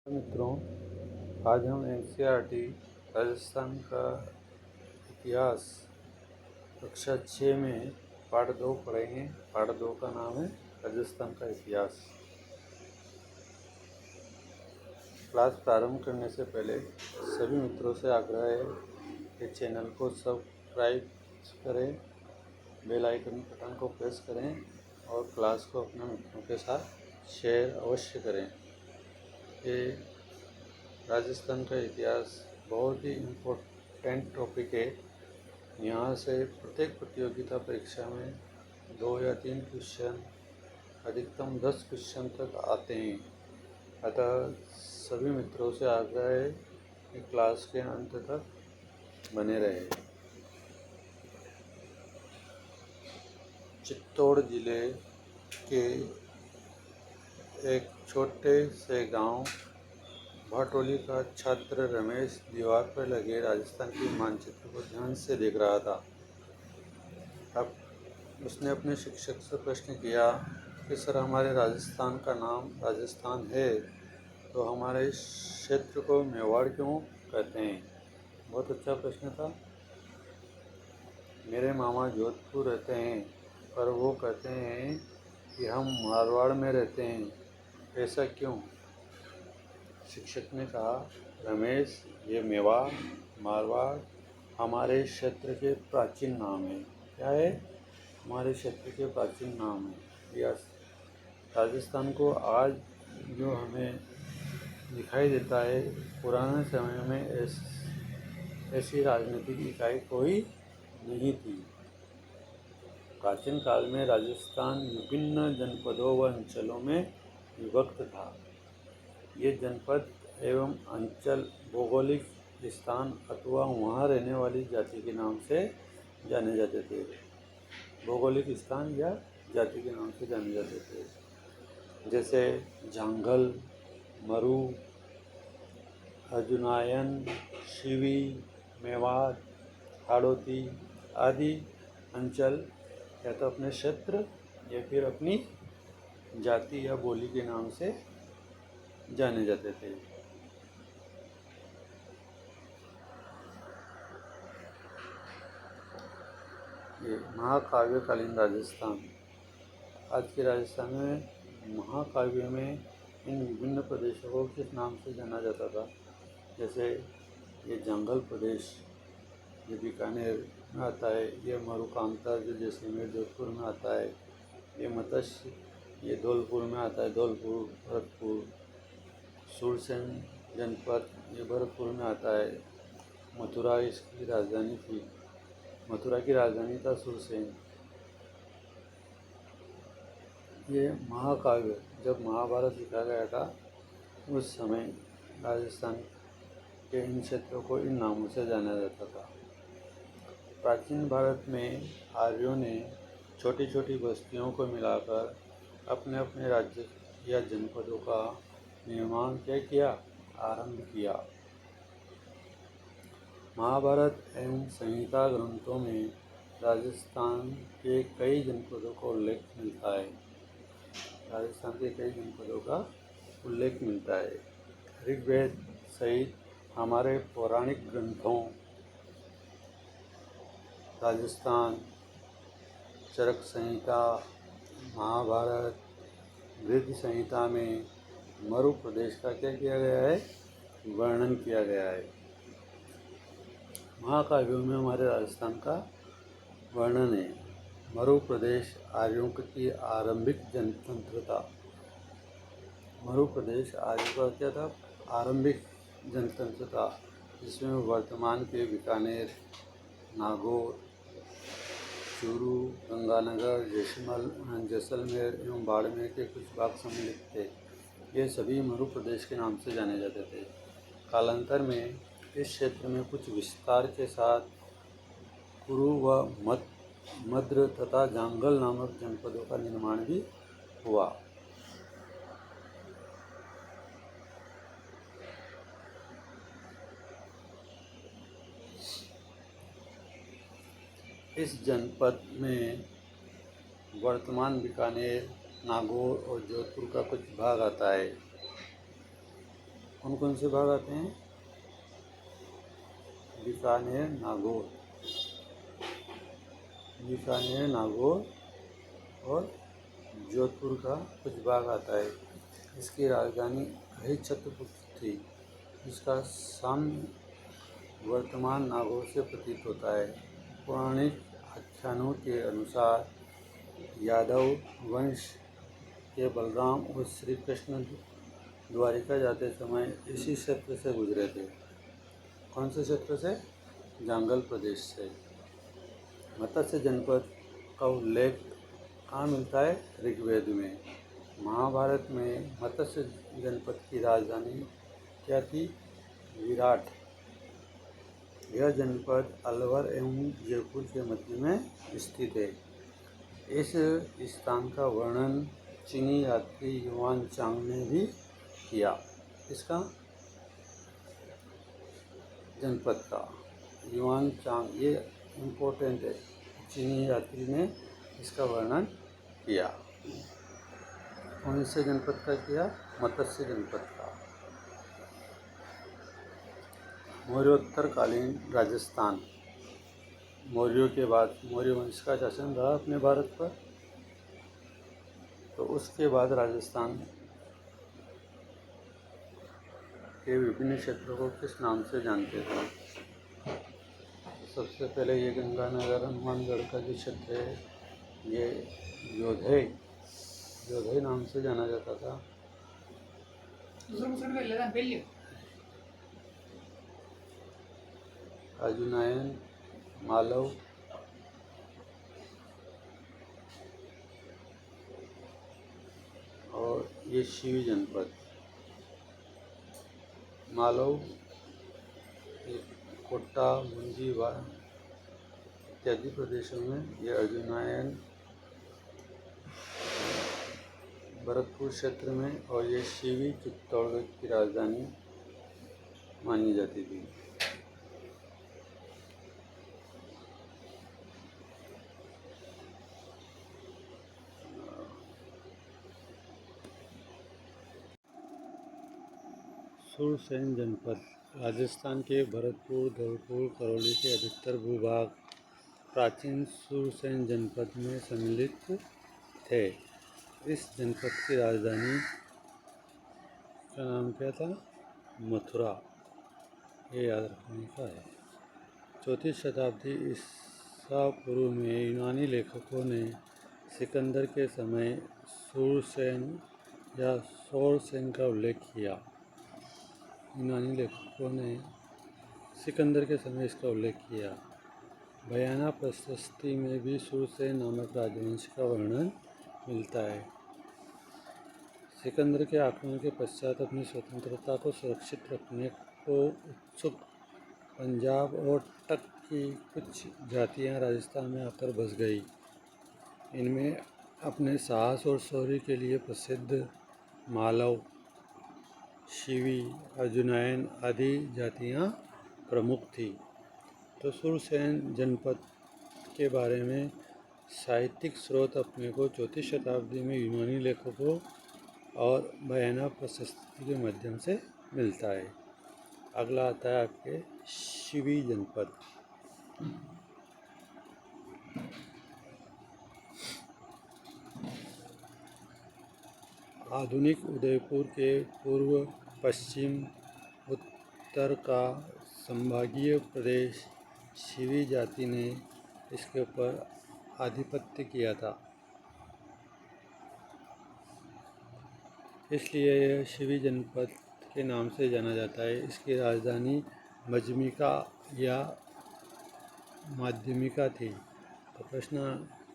मित्रों, आज हम एनसीईआरटी राजस्थान का इतिहास कक्षा 6 में पाठ 2 पढ़ेंगे। पाठ 2 का नाम है राजस्थान का इतिहास। क्लास प्रारंभ करने से पहले सभी मित्रों से आग्रह है कि चैनल को सब्सक्राइब करें, बेल आइकन बटन को प्रेस करें और क्लास को अपने मित्रों के साथ शेयर अवश्य करें। ये राजस्थान का इतिहास बहुत ही इम्पोर्टेंट टॉपिक है। यहाँ से प्रत्येक प्रतियोगिता परीक्षा में 2 या 3 क्वेश्चन, अधिकतम 10 क्वेश्चन तक आते हैं। अतः सभी मित्रों से आग्रह है कि क्लास के अंत तक बने रहे। चित्तौड़ जिले के एक छोटे से गांव भाटोली का छात्र रमेश दीवार पर लगे राजस्थान के मानचित्र को ध्यान से देख रहा था। अब उसने अपने शिक्षक से प्रश्न किया कि सर, हमारे राजस्थान का नाम राजस्थान है, तो हमारे इस क्षेत्र को मेवाड़ क्यों कहते हैं? बहुत अच्छा प्रश्न था। मेरे मामा जोधपुर रहते हैं, पर वो कहते हैं कि हम मारवाड़ में रहते हैं, ऐसा क्यों? शिक्षक ने कहा, रमेश, ये मेवाड़, मारवाड़ हमारे क्षेत्र के प्राचीन नाम है। क्या है? हमारे क्षेत्र के प्राचीन नाम है। यस, राजस्थान को आज जो हमें दिखाई देता है, पुराने समय में ऐसी राजनीतिक इकाई कोई नहीं थी। प्राचीन काल में राजस्थान विभिन्न जनपदों व अंचलों में विभक्त था। ये जनपद एवं अंचल भौगोलिक स्थान अथवा वहाँ रहने वाली जाति के नाम से जाने जाते थे। भौगोलिक स्थान या जाति के नाम से जाने जाते थे, जैसे जांगल, मरु, अर्जुनायन, शिवी, मेवाड़, हाड़ौती आदि अंचल या तो अपने क्षेत्र या फिर अपनी जाति या बोली के नाम से जाने जाते थे। ये महाकाव्यकालीन राजस्थान। आज के राजस्थान में महाकाव्य में इन विभिन्न प्रदेशों को किस नाम से जाना जाता था? जैसे ये जंगल प्रदेश, ये बीकानेर में आता है। ये मरुकांता जो जैसलमेर जोधपुर में आता है। ये मत्स्य, ये धौलपुर में आता है, धौलपुर, भरतपुर। सूरसेन जनपद, ये भरतपुर में आता है। मथुरा इसकी राजधानी थी। मथुरा की राजधानी था सूरसेन। ये महाकाव्य जब महाभारत लिखा गया था, उस समय राजस्थान के इन क्षेत्रों को इन नामों से जाना जाता था। प्राचीन भारत में आर्यों ने छोटी छोटी बस्तियों को मिलाकर अपने अपने राज्य या जनपदों का निर्माण आरंभ किया। महाभारत एवं संहिता ग्रंथों में राजस्थान के कई जनपदों का उल्लेख मिलता है। राजस्थान के कई जनपदों का उल्लेख मिलता है। ऋग्वेद सहित हमारे पौराणिक ग्रंथों राजस्थान, चरक संहिता, महाभारत, बृहद संहिता में मरु प्रदेश का क्या किया गया है? वर्णन किया गया है। महाकाव्यों में हमारे राजस्थान का वर्णन है। मरु प्रदेश आर्यों की आरंभिक जनतंत्रता। मरु प्रदेश आर्यों का क्या था? आरंभिक जनतंत्रता, जिसमें वर्तमान के बीकानेर, नागौर, चूरू, गंगानगर, जैसलमेर एवं बाड़मेर के कुछ भाग सम्मिलित थे। ये सभी मरु प्रदेश के नाम से जाने जाते थे। कालांतर में इस क्षेत्र में कुछ विस्तार के साथ कुरु व मद्र तथा जांगल नामक जनपदों का निर्माण भी हुआ। इस जनपद में वर्तमान बीकानेर, नागौर और जोधपुर का कुछ भाग आता है। कौन कौन से भाग आते हैं? बीकानेर, नागौर, बीकानेर, नागौर और जोधपुर का कुछ भाग आता है। इसकी राजधानी अहिच्छत्रपुर थी। इसका साम्य वर्तमान नागौर से प्रतीत होता है। पौराणिक आख्यानों के अनुसार यादव वंश के बलराम और श्री कृष्ण द्वारिका जाते समय इसी क्षेत्र से गुजरे थे। कौन से क्षेत्र से? जंगल प्रदेश से। मत्स्य जनपद का उल्लेख कहाँ मिलता है? ऋग्वेद में। महाभारत में मत्स्य जनपद की राजधानी क्या थी? विराट। यह जनपद अलवर एवं जयपुर के मध्य में स्थित है। इस स्थान का वर्णन चीनी यात्री युआन चांग ने भी किया। इसका जनपद का युआन चांग, ये इम्पोर्टेंट है। चीनी यात्री ने इसका वर्णन किया। कौन से जनपद का किया? मत्स्य जनपद का। मौर्योत्तरकालीन राजस्थान। मौर्यों के बाद मौर्य वंश का शासन रहा अपने भारत पर, तो उसके बाद राजस्थान के विभिन्न क्षेत्रों को किस नाम से जानते थे? सबसे पहले ये गंगानगर हनुमानगढ़ का जो क्षेत्र है, ये योधे नाम से जाना जाता था। अजुनायन, मालव, और ये शिवी जनपद। मालव, कोट्टा, मुंजी इत्यादि प्रदेशों में ये अर्जुनायन, भरतपुर क्षेत्र में, और ये शिवी चित्तौड़गढ़ की राजधानी मानी जाती थी। सुरसैन जनपद। राजस्थान के भरतपुर, धौलपुर, करौली के अधिकतर भूभाग प्राचीन सुरसैन जनपद में सम्मिलित थे। इस जनपद की राजधानी का नाम क्या था? मथुरा। ये याद रखने का है। 4वीं शताब्दी ईसा पूर्व में यूनानी लेखकों ने सिकंदर के समय सुरसैन या सौरसेन का उल्लेख किया। यूनानी लेखकों ने सिकंदर के समय इसका उल्लेख किया। बयाना प्रशस्ति में भी सुरसेन नामक राजवंश का वर्णन मिलता है। सिकंदर के आक्रमण के पश्चात अपनी स्वतंत्रता को सुरक्षित रखने को उत्सुक पंजाब और टक की कुछ जातियां राजस्थान में आकर बस गई। इनमें अपने साहस और शौर्य के लिए प्रसिद्ध मालव, शिवी, अर्जुनायन आदि जातियां प्रमुख थी। तो सुरसैन जनपद के बारे में साहित्यिक स्रोत अपने को 4वीं शताब्दी में यूनानी लेखकों और बयाना प्रशस्ति के माध्यम से मिलता है। अगला आता है आपके शिवी जनपद। आधुनिक उदयपुर के पूर्व, पश्चिम, उत्तर का संभागीय प्रदेश शिवी जाति ने इसके ऊपर आधिपत्य किया था, इसलिए यह शिवी जनपद के नाम से जाना जाता है। इसकी राजधानी मजमिका या माध्यमिका थी। तो प्रश्न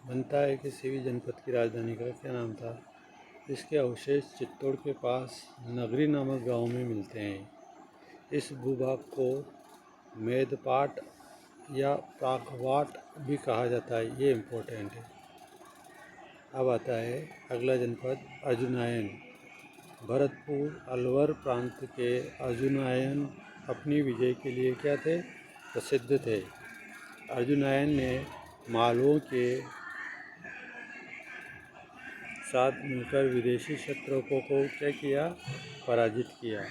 बनता है कि शिवी जनपद की राजधानी का क्या नाम था? इसके अवशेष चित्तौड़ के पास नगरी नामक गांव में मिलते हैं। इस भूभाग को मेदपाट या प्रागवाट भी कहा जाता है। ये इम्पोर्टेंट है। अब आता है अगला जनपद अर्जुनायन। भरतपुर, अलवर प्रांत के अर्जुनायन अपनी विजय के लिए क्या थे? प्रसिद्ध थे। अर्जुनायन ने मालवों के साथ मिलकर विदेशी शत्रुओं को क्या किया? पराजित किया।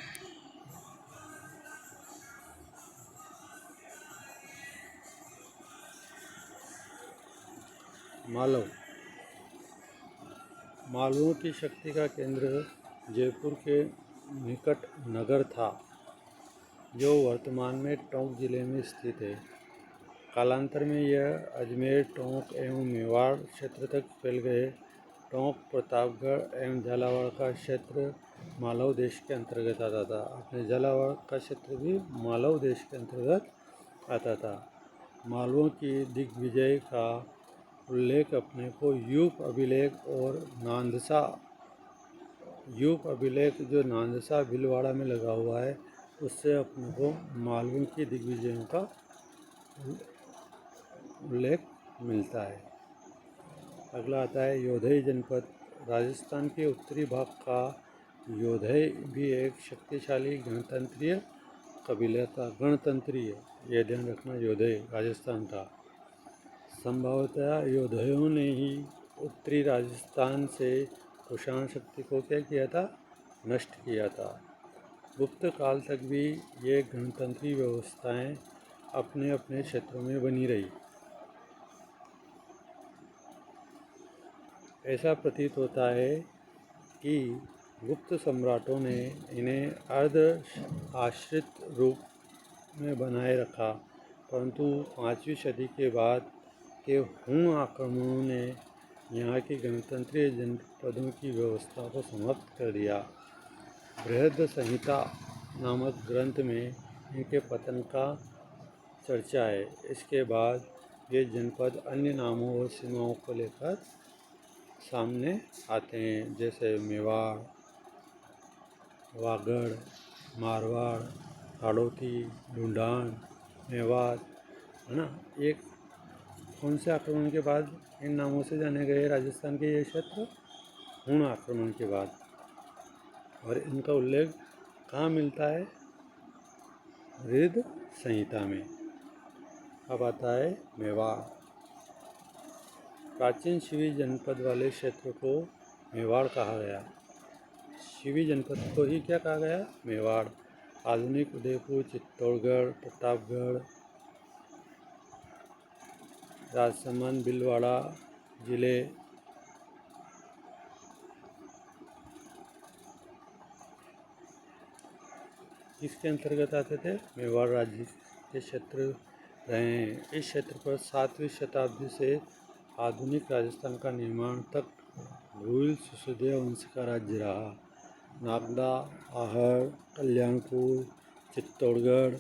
मालव। मालवों की शक्ति का केंद्र जयपुर के निकट नगर था, जो वर्तमान में टोंक जिले में स्थित है। कालांतर में यह अजमेर, टोंक एवं मेवाड़ क्षेत्र तक फैल गए। टोंक, प्रतापगढ़ एवं झालावाड़ का क्षेत्र मालव देश के अंतर्गत आता था। अपने झालावाड़ का क्षेत्र भी मालव देश के अंतर्गत आता था। मालवों की दिग्विजय का उल्लेख अपने को यूप अभिलेख और नांदसा जो नांदसा भीलवाड़ा में लगा हुआ है, उससे अपने को मालवों की दिग्विजयों का उल्लेख मिलता है। अगला आता है योधई जनपद। राजस्थान के उत्तरी भाग का योधई भी एक शक्तिशाली गणतंत्रीय कबीला था। ये ध्यान रखना, योधई राजस्थान का। संभवतः योधइयों ने ही उत्तरी राजस्थान से कुषाण शक्ति को क्या किया था? नष्ट किया था। गुप्त काल तक भी ये गणतंत्री व्यवस्थाएं अपने अपने क्षेत्रों में बनी रही। ऐसा प्रतीत होता है कि गुप्त सम्राटों ने इन्हें अर्ध आश्रित रूप में बनाए रखा, परंतु 5वीं सदी के बाद के हुण आक्रमणों ने यहाँ की गणतंत्रीय जनपदों की व्यवस्था को समाप्त कर दिया। बृहद संहिता नामक ग्रंथ में इनके पतन का चर्चा है। इसके बाद ये जनपद अन्य नामों और सीमाओं को लेकर सामने आते हैं, जैसे मेवाड़, वागड़, मारवाड़, हाड़ौती, ढूंढान, मेवात, है ना। एक कौन से आक्रमण के बाद इन नामों से जाने गए राजस्थान के ये क्षेत्र? हुण आक्रमण के बाद। और इनका उल्लेख कहाँ मिलता है? बृहद संहिता में। अब आता है मेवाड़। प्राचीन शिवी जनपद वाले क्षेत्र को मेवाड़ कहा गया। शिवी जनपद को ही क्या कहा गया? मेवाड़। आधुनिक उदयपुर, चित्तौड़गढ़, प्रतापगढ़, राजसमंद, भीलवाड़ा जिले किसके अंतर्गत आते थे? मेवाड़ राज्य के क्षेत्र रहे हैं। इस क्षेत्र पर 7वीं शताब्दी से आधुनिक राजस्थान का निर्माण तक भूल सिसोदिया वंश का राज्य रहा। नागदा, आहड़, कल्याणपुर, चित्तौड़गढ़,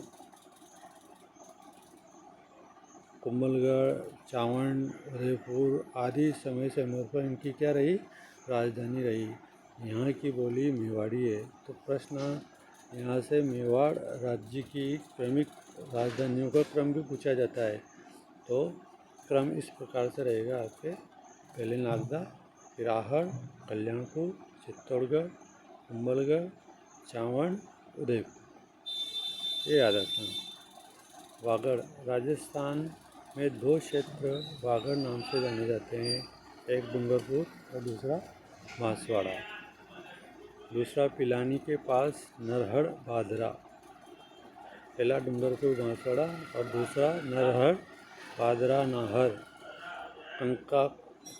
कुंभलगढ़, चावंड, उदयपुर आदि समय पर इनकी क्या रही? राजधानी रही। यहाँ की बोली मेवाड़ी है। तो प्रश्न यहाँ से मेवाड़ राज्य की क्रमिक राजधानियों का क्रम भी पूछा जाता है। तो क्रम इस प्रकार से रहेगा आपके, पहले नागदा, फिर आहड़, कल्याणपुर, चित्तौड़गढ़, कुंभलगढ़, चावंड, उदयपुर। ये याद रखना। वागड़। राजस्थान में 2 क्षेत्र वागड़ नाम से जाने जाते हैं, एक डूंगरपुर और दूसरा बांसवाड़ा। दूसरा पिलानी के पास नरहड़ भादरा। पहला डूंगरपुर बांसवाड़ा और दूसरा नरहड़ भादरा नाहर कंका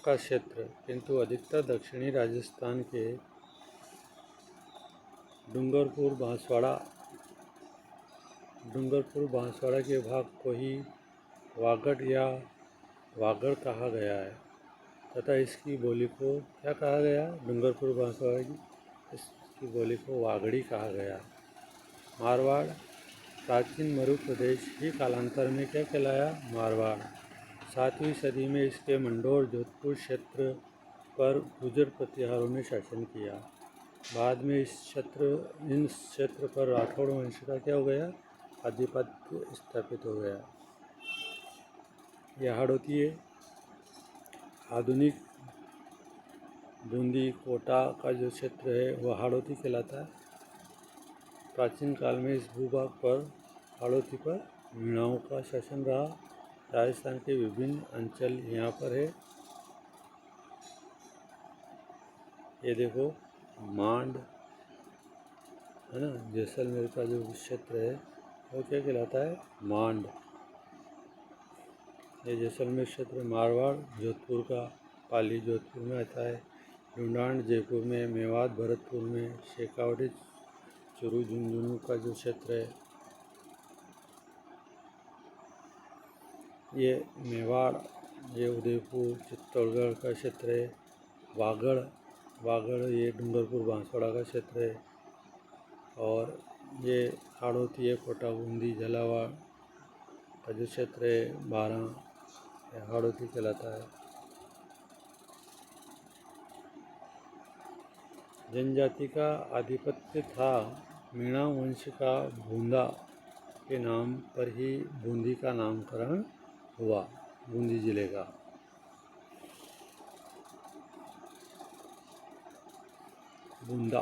का क्षेत्र, किंतु अधिकतर दक्षिणी राजस्थान के डूंगरपुर बांसवाड़ा के भाग को ही वागड़ या वागड़ कहा गया है तथा इसकी बोली को क्या कहा गया? डूंगरपुर बांसवाड़ा की इसकी बोली को वागड़ी कहा गया। मारवाड़। प्राचीन मरु प्रदेश ही कालांतर में क्या कहलाया? मारवाड़। 7वीं सदी में इसके मंडोर, जोधपुर क्षेत्र पर गुर्जर प्रतिहारों ने शासन किया। बाद में इस क्षेत्र पर राठौड़ वंश का क्या हो गया? आधिपत्य स्थापित हो गया। यह हाड़ौती है। आधुनिक बूंदी, कोटा का जो क्षेत्र है वह हाड़ौती कहलाता है। प्राचीन काल में इस भूभाग पर हाड़ौती पर मीणाओं का शासन रहा। राजस्थान के विभिन्न अंचल यहाँ पर है। ये देखो मांड, है ना, जैसलमेर का जो क्षेत्र है वो क्या कहलाता है? मांड। ये जैसलमेर क्षेत्र मारवाड़ जोधपुर का, पाली जोधपुर में आता है। ढूंढान जयपुर में, मेवात भरतपुर में, शेखावटी चुरू झुंझुनू का जो क्षेत्र है ये मेवाड़, ये उदयपुर चित्तौड़गढ़ का क्षेत्र है। वागड़, वागड़ ये डूंगरपुर बांसवाड़ा का क्षेत्र है। और ये हाड़ौती है कोटा बूंदी झालावाड़ का जो क्षेत्र है 12 हाड़ौती कहलाता है। जनजाति का आधिपत्य था। मीणा वंश का बूंदा के नाम पर ही बूंदी का नामकरण हुआ, बूंदी जिले का। बूंदा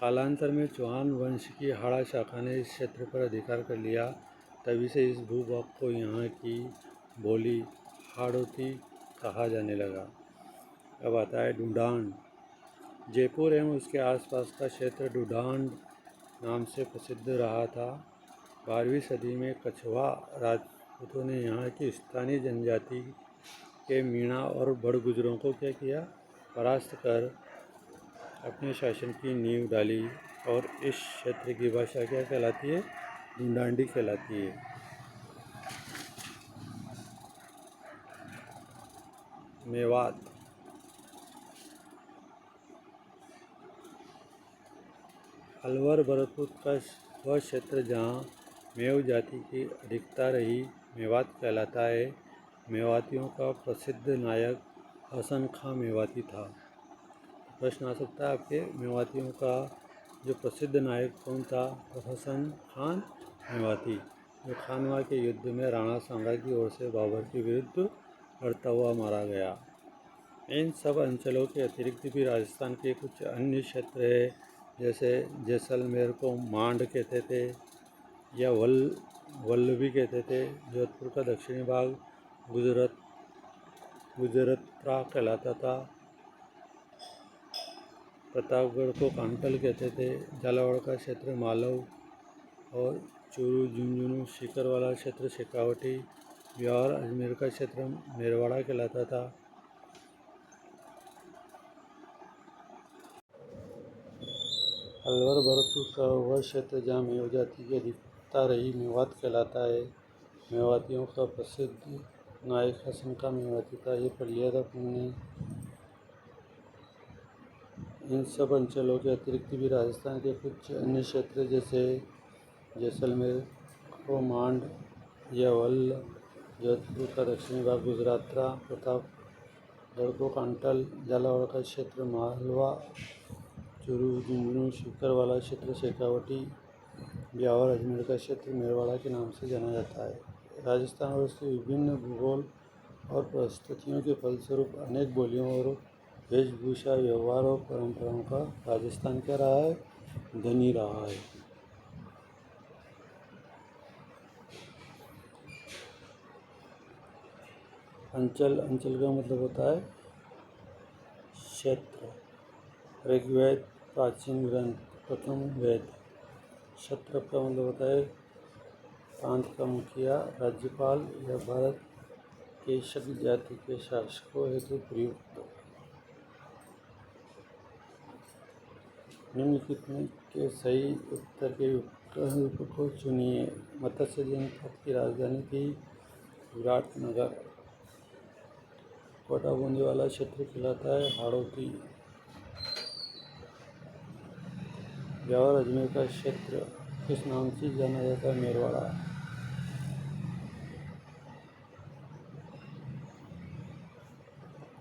कालांतर में चौहान वंश की हाड़ा शाखा ने इस क्षेत्र पर अधिकार कर लिया। तभी से इस भूभाग को यहाँ की बोली हाड़ौती कहा जाने लगा। अब आता है ढूंढान। जयपुर एवं उसके आसपास का क्षेत्र ढूंढान नाम से प्रसिद्ध रहा था। 12वीं सदी में कछवा राजपूतों ने यहाँ की स्थानीय जनजाति के मीणा और बड़गुजरों को क्या किया, परास्त कर अपने शासन की नींव डाली। और इस क्षेत्र की भाषा क्या कहलाती है, ढूंढांडी कहलाती है। मेवात अलवर भरतपुर का वह क्षेत्र जहाँ मेव जाति की अधिकता रही मेवात कहलाता है। मेवातियों का प्रसिद्ध नायक हसन खां मेवाती था। प्रश्न आ सकता है आपके, मेवातियों का जो प्रसिद्ध नायक कौन था, तो हसन खान मेवाती, जो खानवा के युद्ध में राणा सांगा की ओर से बाबर के विरुद्ध लड़ता हुआ मारा गया। इन सब अंचलों के अतिरिक्त भी राजस्थान के कुछ अन्य क्षेत्र है, जैसे जैसलमेर को मांड कहते थे या वल्लभी कहते थे। जोधपुर का दक्षिणी भाग गुजरत्रा कहलाता था। प्रतापगढ़ को कांटल कहते थे। झालावाड़ का क्षेत्र मालव और चूरू झुंझुनू सीकर वाला क्षेत्र शेखावटी, ब्यावर अजमेर का क्षेत्र मेरवाड़ा कहलाता था। अलवर भरतपुर का वह क्षेत्र जहाँ मेव जाति की अधिकता रही मेवात कहलाता है। मेवातियों का प्रसिद्ध नायक हसन खां मेवाती था, ये पढ़ लिया था तुमने। इन सब अंचलों के अतिरिक्त भी राजस्थान के कुछ अन्य क्षेत्र जैसे जैसलमेर को मांड या वल्ल, जोधपुर का दक्षिणी भाग गुजरातरा, प्रतापगढ़ को कांटल, झालावाड़ का क्षेत्र मालवा, चूरू झुंझुनू सीकर वाला क्षेत्र शेखावटी, ब्यावर अजमेर का क्षेत्र मेरवाड़ा के नाम से जाना जाता है। राजस्थान और उसके विभिन्न भूगोल और परिस्थितियों के फलस्वरूप अनेक बोलियों और वेशभूषा, व्यवहार और परंपराओं का राजस्थान क्या रहा है, धनी रहा है। अंचल, अंचल का मतलब होता है क्षेत्र। ऋग्वेद प्राचीन ग्रंथ, प्रथम वेद। क्षत्र का मतलब होता है प्रांत का मुखिया, राज्यपाल या भारत के शक जाति के शासकों हेतु प्रयुक्त। निम्नलिखित में के सही उत्तर के विकल्प को चुनिए। मत्स्य जनपद की राजधानी थी विराटनगर। कोटा बूंदी वाला क्षेत्र कहलाता है हाड़ौती। ब्यावर अजमेर का क्षेत्र किस नाम से जाना जाता है, मेरवाड़ा।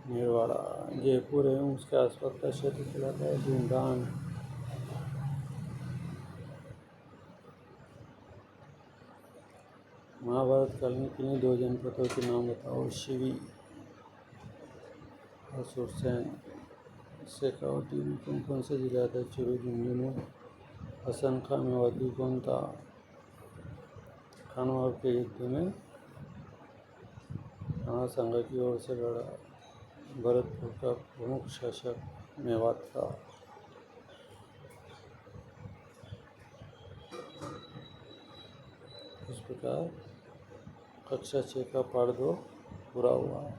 मेरवाड़ा। जयपुर एवं उसके आसपास का क्षेत्र कहलाता है ढूंढान। महाभारत काल में किन्हीं दो जनपदों के नाम बताओ, शिवी और सुरसैन। शेखावटी में कौन कौन से जिला था, चूरू झुंझुनू। हसन खां मेवाती कौन था, खानवा के युद्ध में राणा सांगा की ओर से लड़ा। भरतपुर का प्रमुख शासक मेवात था। इस प्रकार कक्षा 6 का पार्ट 2 पूरा हुआ है।